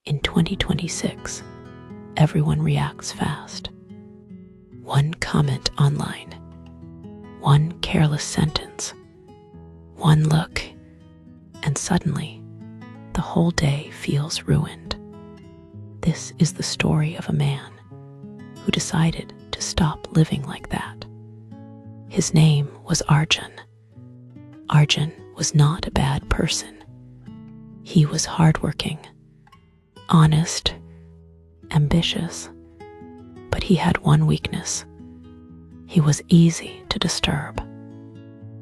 In 2026, everyone reacts fast. One comment online, one careless sentence, one look, and suddenly, the whole day feels ruined. This is the story of a man who decided to stop living like that. His name was Arjun. Arjun was not a bad person. He was hardworking, honest, ambitious, but he had one weakness. He was easy to disturb.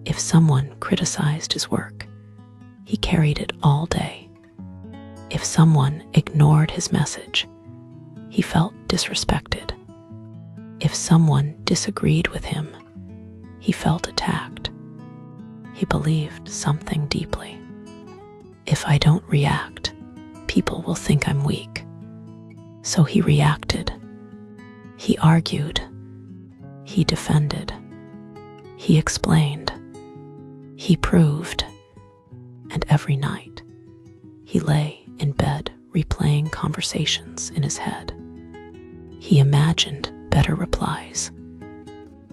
If someone criticized his work, he carried it all day. If someone ignored his message, he felt disrespected. If someone disagreed with him, he felt attacked. He believed something deeply. If I don't react, people will think I'm weak. So he reacted. He argued. He defended. He explained. He proved. And every night, he lay in bed replaying conversations in his head. He imagined better replies,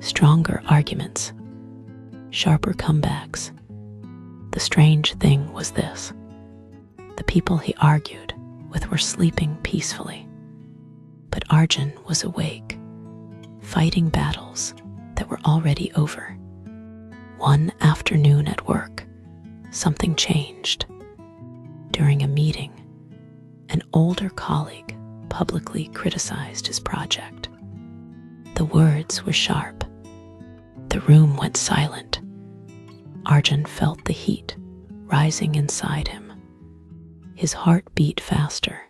stronger arguments, sharper comebacks. The strange thing was this: the people he argued with were sleeping peacefully, but Arjun was awake, fighting battles that were already over. One afternoon at work, something changed. During a meeting, an older colleague publicly criticized his project. The words were sharp. The room went silent. Arjun felt the heat rising inside him. His heart beat faster.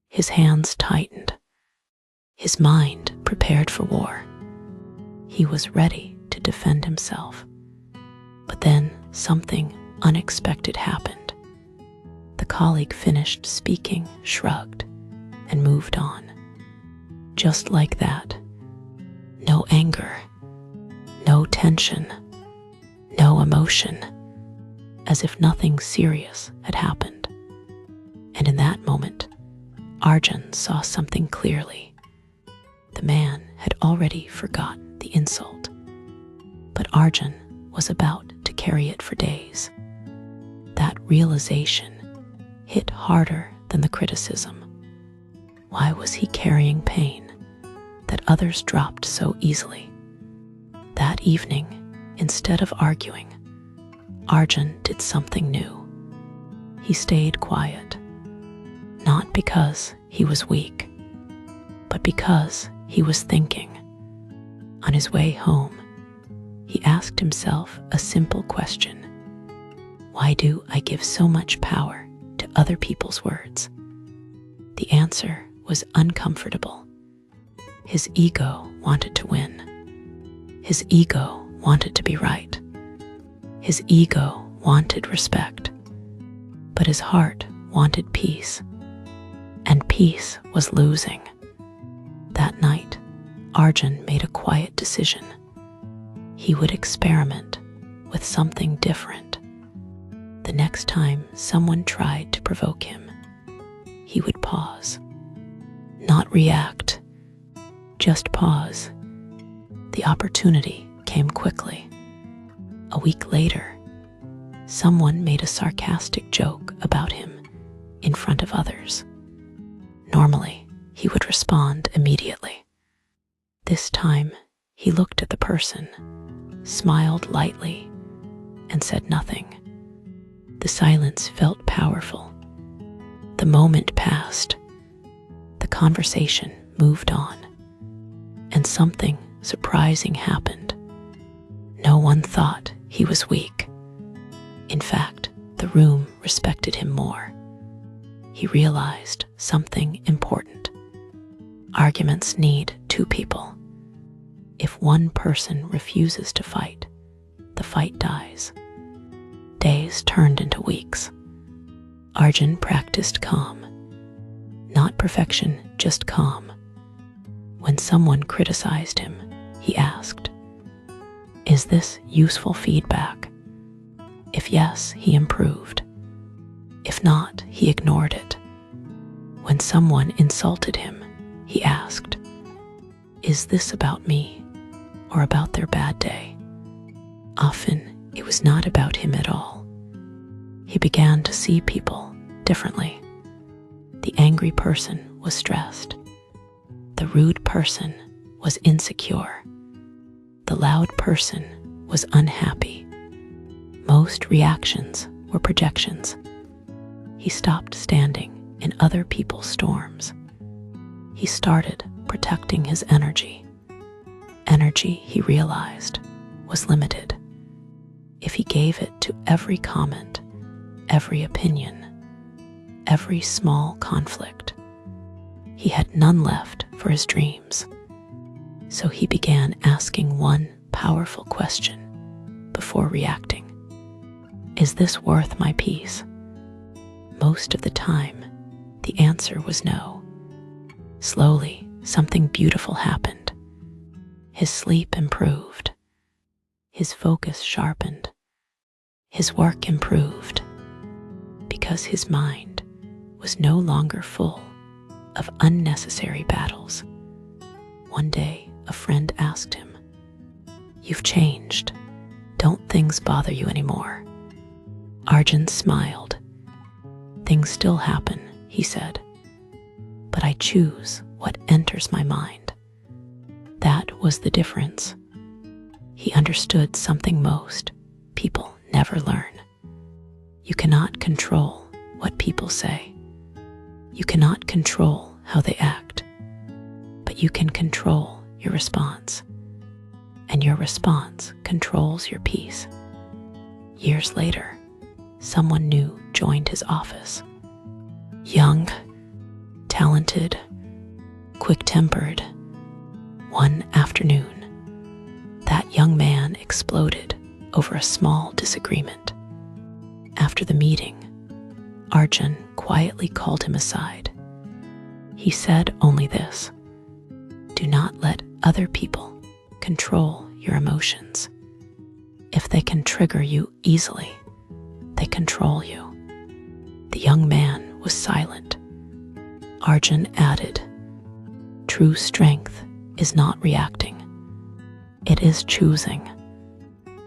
His hands tightened. His mind prepared for war. He was ready to defend himself. But then something unexpected happened. The colleague finished speaking, shrugged, and moved on. Just like that. No anger, no tension, no emotion, as if nothing serious had happened. And in that moment, Arjun saw something clearly. The man had already forgotten the insult, but Arjun was about to carry it for days. That realization hit harder than the criticism. Why was he carrying pain that others dropped so easily? That evening, instead of arguing, Arjun did something new. He stayed quiet, not because he was weak, but because he was thinking. On his way home, he asked himself a simple question: why do I give so much power to other people's words? The answer was uncomfortable. His ego wanted to win. His ego wanted to be right. His ego wanted respect. But his heart wanted peace. And peace was losing. That night, Arjun made a quiet decision. He would experiment with something different. The next time someone tried to provoke him, he would pause. Not react, just pause. The opportunity came quickly. A week later, someone made a sarcastic joke about him in front of others. Normally, he would respond immediately. This time, he looked at the person, smiled lightly, and said nothing. The silence felt powerful. The moment passed. The conversation moved on. And something surprising happened. No one thought he was weak. In fact, the room respected him more. He realized something important. Arguments need two people. If one person refuses to fight, the fight dies. Days turned into weeks. Arjun practiced calm. Not perfection, just calm. When someone criticized him, he asked, "Is this useful feedback?" If yes, he improved. If not, he ignored it. When someone insulted him, he asked, "Is this about me or about their bad day?" Often, it was not about him at all. He began to see people differently. The angry person was stressed. The rude person was insecure. The loud person was unhappy. Most reactions were projections. He stopped standing in other people's storms. He started protecting his energy. Energy, he realized, was limited. If he gave it to every comment, every opinion, every small conflict, he had none left for his dreams. So he began asking one powerful question before reacting. Is this worth my peace? Most of the time, the answer was no. Slowly, something beautiful happened. His sleep improved. His focus sharpened. His work improved. Because his mind was no longer full of unnecessary battles. One day, a friend asked him, "You've changed. Don't things bother you anymore?" Arjun smiled. "Things still happen," he said, "but I choose what enters my mind." That was the difference. He understood something most people never learn. You cannot control what people say. You cannot control how they act, but you can control your response, and your response controls your peace. Years later, someone new joined his office. Young, talented, quick-tempered. One afternoon, that young man exploded over a small disagreement. After the meeting, Arjun quietly called him aside. He said only this: "Do not let other people control your emotions. If they can trigger you easily, they control you." The young man was silent. Arjun added, "True strength is not reacting. It is choosing.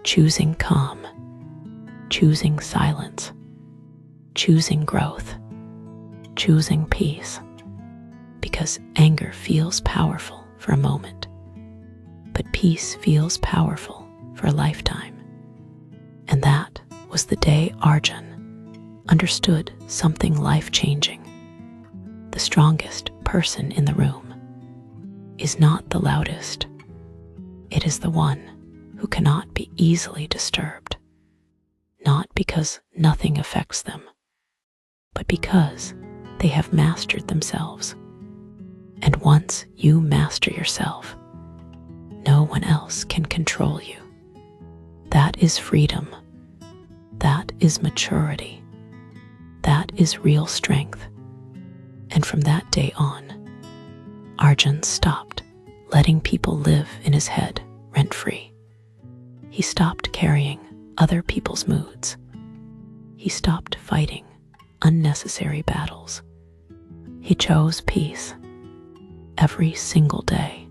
Choosing calm. Choosing silence. Choosing growth. Choosing peace. Because anger feels powerful for a moment, but peace feels powerful for a lifetime." And that was the day Arjun understood something life-changing. The strongest person in the room is not the loudest. It is the one who cannot be easily disturbed, not because nothing affects them, but because they have mastered themselves. And once you master yourself, no one else can control you. That is freedom. That is maturity. That is real strength. And from that day on, Arjun stopped letting people live in his head rent-free. He stopped carrying other people's moods. He stopped fighting unnecessary battles. He chose peace every single day.